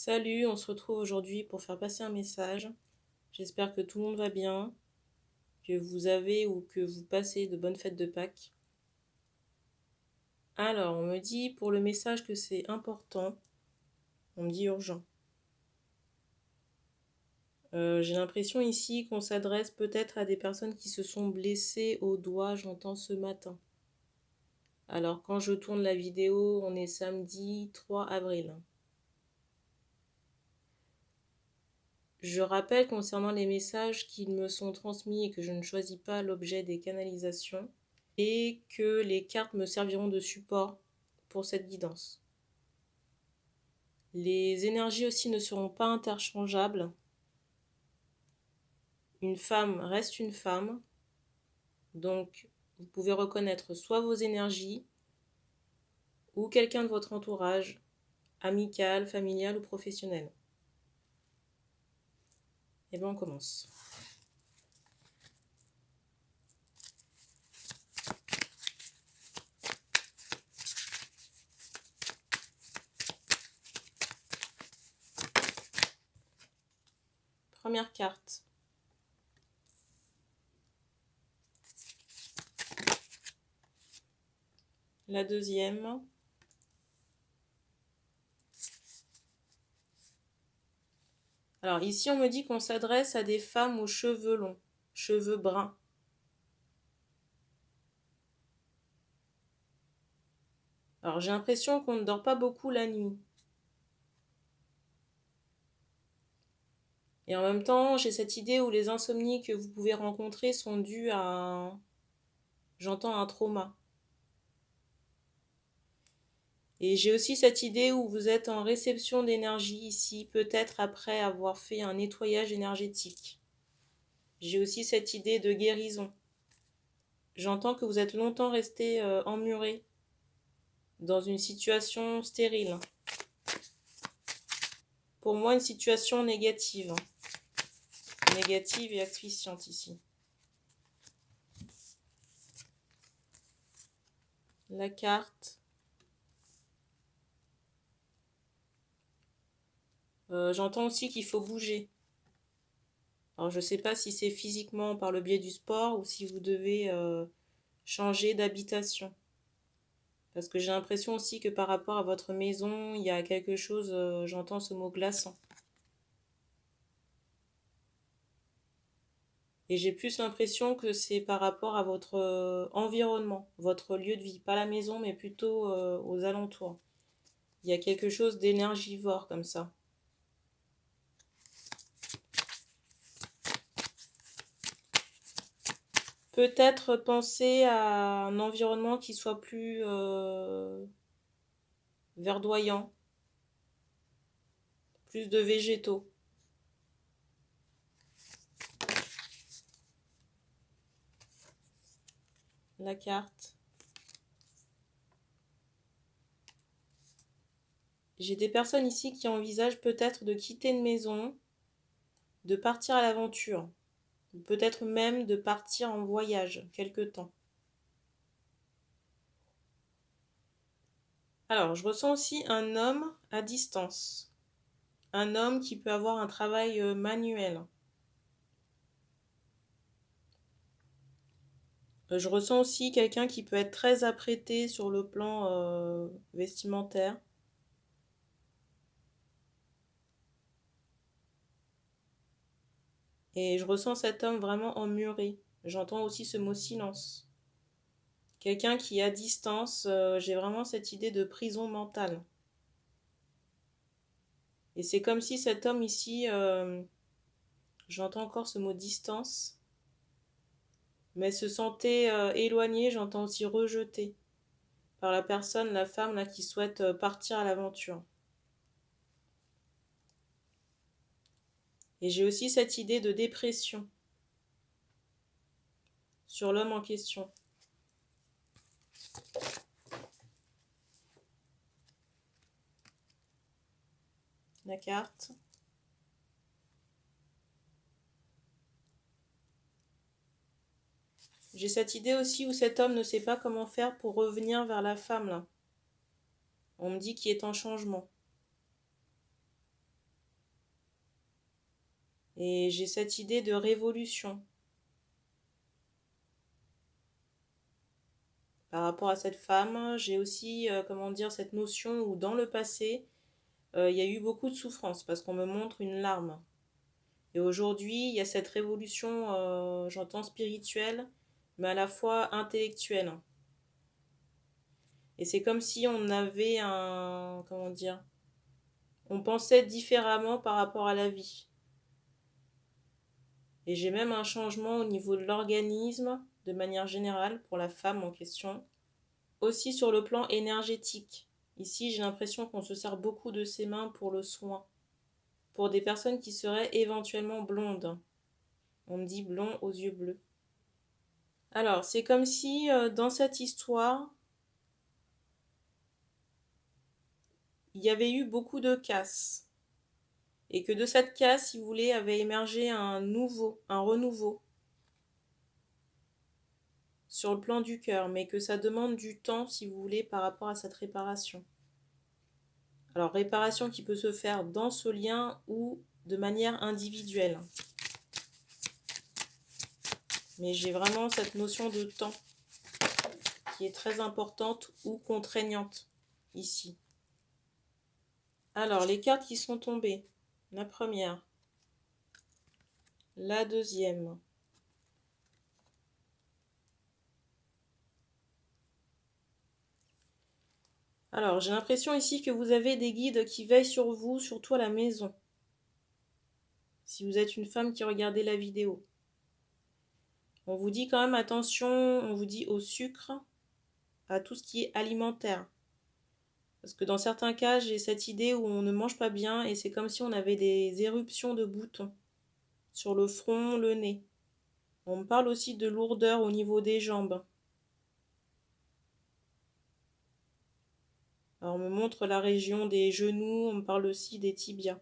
Salut, on se retrouve aujourd'hui pour faire passer un message. J'espère que tout le monde va bien, que vous avez ou que vous passez de bonnes fêtes de Pâques. Alors, on me dit pour le message que c'est important, on me dit urgent. J'ai l'impression ici qu'on s'adresse peut-être à des personnes qui se sont blessées au doigt, j'entends ce matin. Alors, quand je tourne la vidéo, on est samedi 3 avril. Je rappelle concernant les messages qui me sont transmis et que je ne choisis pas l'objet des canalisations et que les cartes me serviront de support pour cette guidance. Les énergies aussi ne seront pas interchangeables. Une femme reste une femme, donc vous pouvez reconnaître soit vos énergies ou quelqu'un de votre entourage, amical, familial ou professionnel. Et bien on commence. Première carte. La deuxième. Alors ici on me dit qu'on s'adresse à des femmes aux cheveux longs, cheveux bruns. Alors j'ai l'impression qu'on ne dort pas beaucoup la nuit. Et en même temps, j'ai cette idée où les insomnies que vous pouvez rencontrer sont dues à, j'entends, un trauma. Et j'ai aussi cette idée où vous êtes en réception d'énergie ici, peut-être après avoir fait un nettoyage énergétique. J'ai aussi cette idée de guérison. J'entends que vous êtes longtemps resté emmuré dans une situation stérile. Pour moi, une situation négative. Négative et asphyxiante ici. La carte. J'entends aussi qu'il faut bouger. Alors je ne sais pas si c'est physiquement par le biais du sport ou si vous devez changer d'habitation. Parce que j'ai l'impression aussi que par rapport à votre maison, il y a quelque chose, j'entends ce mot glaçant. Et j'ai plus l'impression que c'est par rapport à votre environnement, votre lieu de vie. Pas la maison, mais plutôt aux alentours. Il y a quelque chose d'énergivore comme ça. Peut-être penser à un environnement qui soit plus verdoyant, plus de végétaux. La carte. J'ai des personnes ici qui envisagent peut-être de quitter une maison, de partir à l'aventure, peut-être même de partir en voyage quelque temps. Alors, je ressens aussi un homme à distance. Un homme qui peut avoir un travail manuel. Je ressens aussi quelqu'un qui peut être très apprêté sur le plan vestimentaire. Et je ressens cet homme vraiment emmuré. J'entends aussi ce mot silence. Quelqu'un qui est à distance, j'ai vraiment cette idée de prison mentale. Et c'est comme si cet homme ici, j'entends encore ce mot distance, mais se sentait éloigné, j'entends aussi rejeté par la personne, la femme là qui souhaite partir à l'aventure. Et j'ai aussi cette idée de dépression sur l'homme en question. La carte. J'ai cette idée aussi où cet homme ne sait pas comment faire pour revenir vers la femme là. On me dit qu'il est en changement. Et j'ai cette idée de révolution par rapport à cette femme. J'ai aussi, comment dire, cette notion où dans le passé, il y a eu beaucoup de souffrance parce qu'on me montre une larme. Et aujourd'hui, il y a cette révolution, j'entends spirituelle, mais à la fois intellectuelle. Et c'est comme si on avait comment dire, on pensait différemment par rapport à la vie. Et j'ai même un changement au niveau de l'organisme, de manière générale, pour la femme en question. Aussi sur le plan énergétique. Ici, j'ai l'impression qu'on se sert beaucoup de ses mains pour le soin. Pour des personnes qui seraient éventuellement blondes. On me dit blond aux yeux bleus. Alors, c'est comme si dans cette histoire, il y avait eu beaucoup de casse. Et que de cette casse, si vous voulez, avait émergé un renouveau sur le plan du cœur, mais que ça demande du temps, si vous voulez, par rapport à cette réparation. Alors, réparation qui peut se faire dans ce lien ou de manière individuelle. Mais j'ai vraiment cette notion de temps qui est très importante ou contraignante ici. Alors, les cartes qui sont tombées. La première. La deuxième. Alors, j'ai l'impression ici que vous avez des guides qui veillent sur vous, surtout à la maison. Si vous êtes une femme qui regardait la vidéo. On vous dit quand même attention, on vous dit au sucre, à tout ce qui est alimentaire. Parce que dans certains cas, j'ai cette idée où on ne mange pas bien et c'est comme si on avait des éruptions de boutons sur le front, le nez. On me parle aussi de lourdeur au niveau des jambes. Alors on me montre la région des genoux, on me parle aussi des tibias.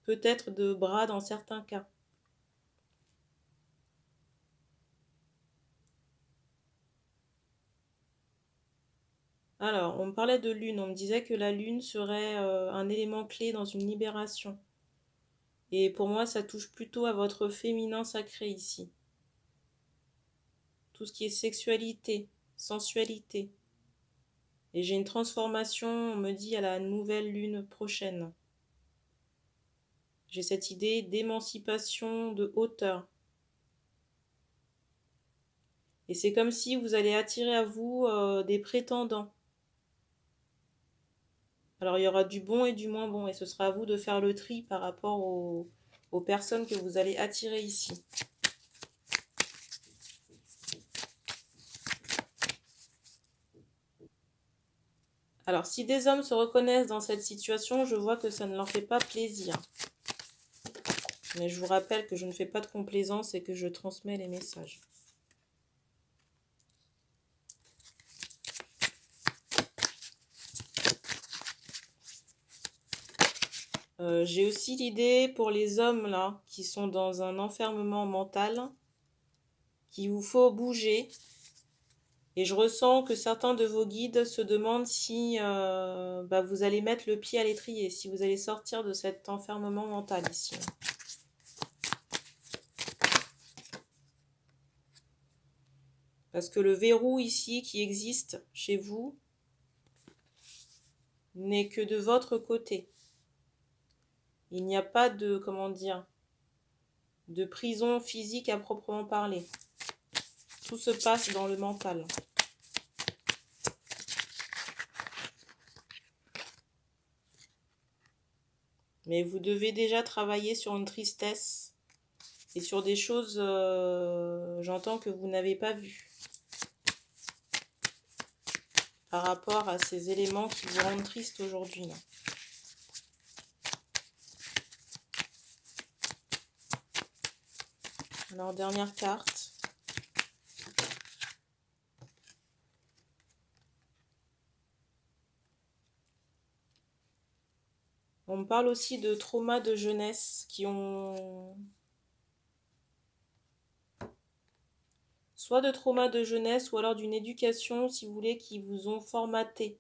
Peut-être de bras dans certains cas. Alors, on me parlait de lune, on me disait que la lune serait un élément clé dans une libération. Et pour moi, ça touche plutôt à votre féminin sacré ici. Tout ce qui est sexualité, sensualité. Et j'ai une transformation, on me dit, à la nouvelle lune prochaine. J'ai cette idée d'émancipation, de hauteur. Et c'est comme si vous allez attirer à vous des prétendants. Alors il y aura du bon et du moins bon, et ce sera à vous de faire le tri par rapport aux personnes que vous allez attirer ici. Alors si des hommes se reconnaissent dans cette situation, je vois que ça ne leur fait pas plaisir. Mais je vous rappelle que je ne fais pas de complaisance et que je transmets les messages. J'ai aussi l'idée pour les hommes là qui sont dans un enfermement mental qu'il vous faut bouger. Et je ressens que certains de vos guides se demandent si vous allez mettre le pied à l'étrier, si vous allez sortir de cet enfermement mental ici. Parce que le verrou ici qui existe chez vous n'est que de votre côté. Il n'y a pas de, comment dire, de prison physique à proprement parler. Tout se passe dans le mental. Mais vous devez déjà travailler sur une tristesse et sur des choses, j'entends, que vous n'avez pas vues. Par rapport à ces éléments qui vous rendent triste aujourd'hui. Alors, dernière carte. On me parle aussi de traumas de jeunesse qui ont... Soit de traumas de jeunesse ou alors d'une éducation, si vous voulez, qui vous ont formaté.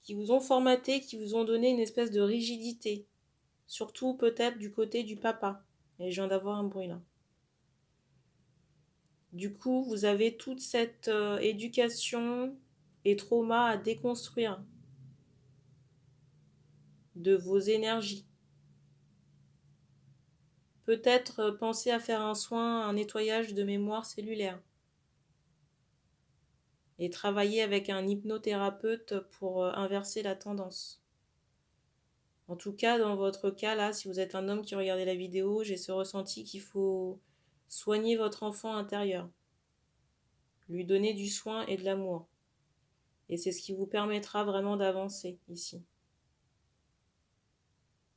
Qui vous ont formaté, qui vous ont donné une espèce de rigidité Surtout peut-être du côté du papa. Et je viens d'avoir un bruit là. Du coup, vous avez toute cette éducation et trauma à déconstruire de vos énergies. Peut-être penser à faire un soin, un nettoyage de mémoire cellulaire. Et travailler avec un hypnothérapeute pour inverser la tendance. En tout cas, dans votre cas là, si vous êtes un homme qui regardait la vidéo, j'ai ce ressenti qu'il faut soigner votre enfant intérieur. Lui donner du soin et de l'amour. Et c'est ce qui vous permettra vraiment d'avancer ici.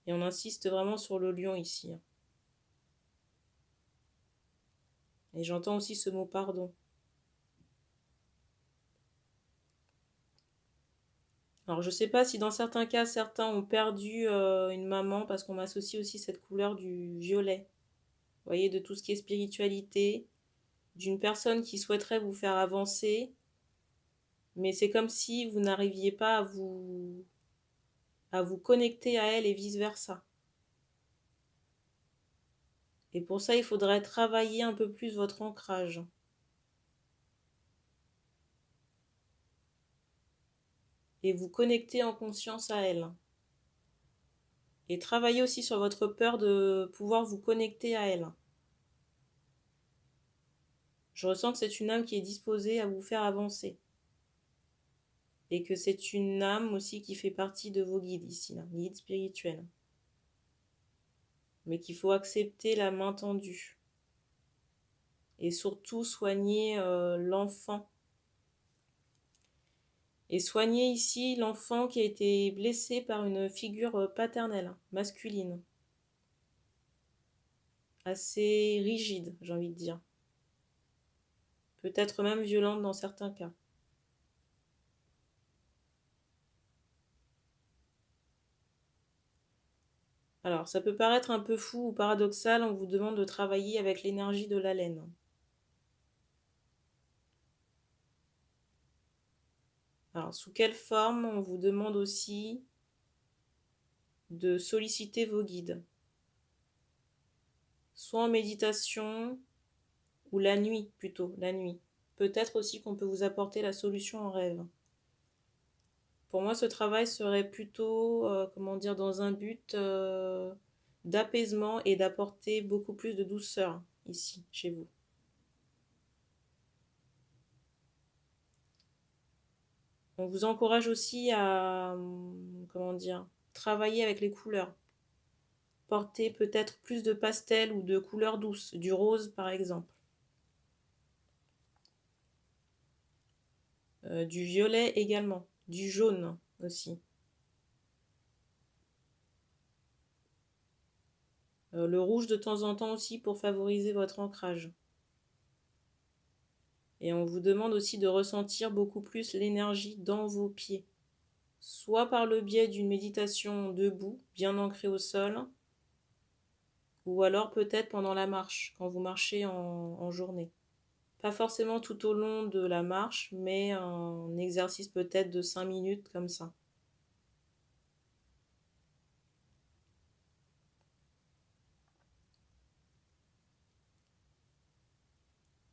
Et on insiste vraiment sur le lion ici. Et j'entends aussi ce mot pardon. Alors je ne sais pas si dans certains cas, certains ont perdu une maman parce qu'on m'associe aussi cette couleur du violet. Vous voyez, de tout ce qui est spiritualité, d'une personne qui souhaiterait vous faire avancer, mais c'est comme si vous n'arriviez pas à vous connecter à elle et vice-versa. Et pour ça, il faudrait travailler un peu plus votre ancrage. Et vous connecter en conscience à elle. Et travailler aussi sur votre peur de pouvoir vous connecter à elle. Je ressens que c'est une âme qui est disposée à vous faire avancer. Et que c'est une âme aussi qui fait partie de vos guides ici, là, guides spirituels. Mais qu'il faut accepter la main tendue. Et surtout soigner l'enfant. Et soigner ici l'enfant qui a été blessé par une figure paternelle, masculine. Assez rigide, j'ai envie de dire. Peut-être même violente dans certains cas. Alors, ça peut paraître un peu fou ou paradoxal, on vous demande de travailler avec l'énergie de la laine. Alors, sous quelle forme on vous demande aussi de solliciter vos guides? Soit en méditation, ou la nuit plutôt, la nuit. Peut-être aussi qu'on peut vous apporter la solution en rêve. Pour moi, ce travail serait plutôt, comment dire, dans un but d'apaisement et d'apporter beaucoup plus de douceur ici, chez vous. On vous encourage aussi à, comment dire, travailler avec les couleurs. Porter peut-être plus de pastel ou de couleurs douces, du rose par exemple. Du violet également, du jaune aussi. Le rouge de temps en temps aussi pour favoriser votre ancrage. Et on vous demande aussi de ressentir beaucoup plus l'énergie dans vos pieds. Soit par le biais d'une méditation debout, bien ancrée au sol, ou alors peut-être pendant la marche, quand vous marchez en journée. Pas forcément tout au long de la marche, mais un exercice peut-être de 5 minutes comme ça.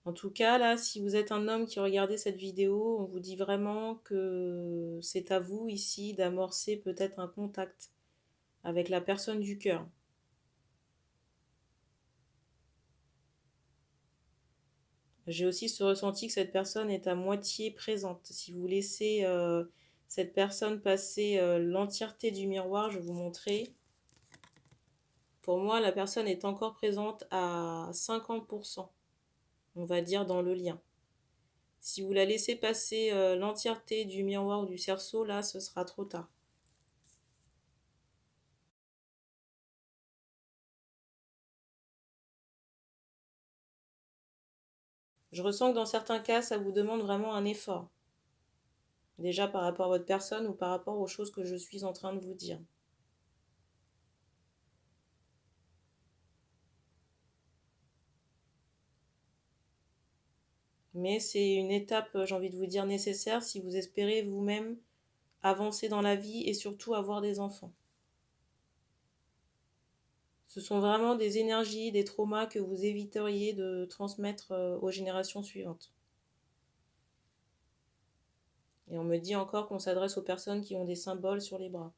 En tout cas, là, si vous êtes un homme qui regardez cette vidéo, on vous dit vraiment que c'est à vous ici d'amorcer peut-être un contact avec la personne du cœur. J'ai aussi ce ressenti que cette personne est à moitié présente. Si vous laissez cette personne passer l'entièreté du miroir, je vais vous montrer. Pour moi, la personne est encore présente à 50%, on va dire, dans le lien. Si vous la laissez passer l'entièreté du miroir ou du cerceau, là, ce sera trop tard. Je ressens que dans certains cas, ça vous demande vraiment un effort. Déjà par rapport à votre personne ou par rapport aux choses que je suis en train de vous dire. Mais c'est une étape, j'ai envie de vous dire, nécessaire si vous espérez vous-même avancer dans la vie et surtout avoir des enfants. Ce sont vraiment des énergies, des traumas que vous éviteriez de transmettre aux générations suivantes. Et on me dit encore qu'on s'adresse aux personnes qui ont des symboles sur les bras.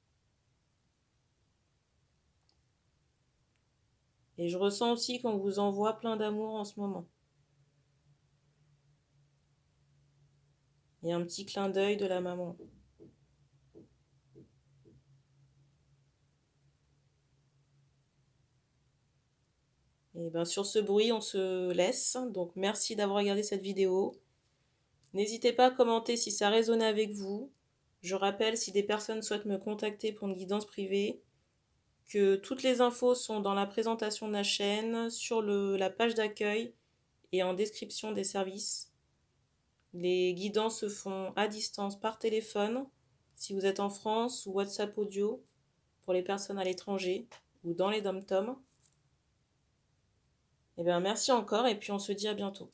Et je ressens aussi qu'on vous envoie plein d'amour en ce moment. Et un petit clin d'œil de la maman. Et bien sur ce bruit, on se laisse. Donc merci d'avoir regardé cette vidéo. N'hésitez pas à commenter si ça résonnait avec vous. Je rappelle, si des personnes souhaitent me contacter pour une guidance privée, que toutes les infos sont dans la présentation de la chaîne, sur la page d'accueil et en description des services. Les guidances se font à distance par téléphone, si vous êtes en France, ou WhatsApp audio pour les personnes à l'étranger ou dans les dom-toms. Eh bien, merci encore et puis on se dit à bientôt.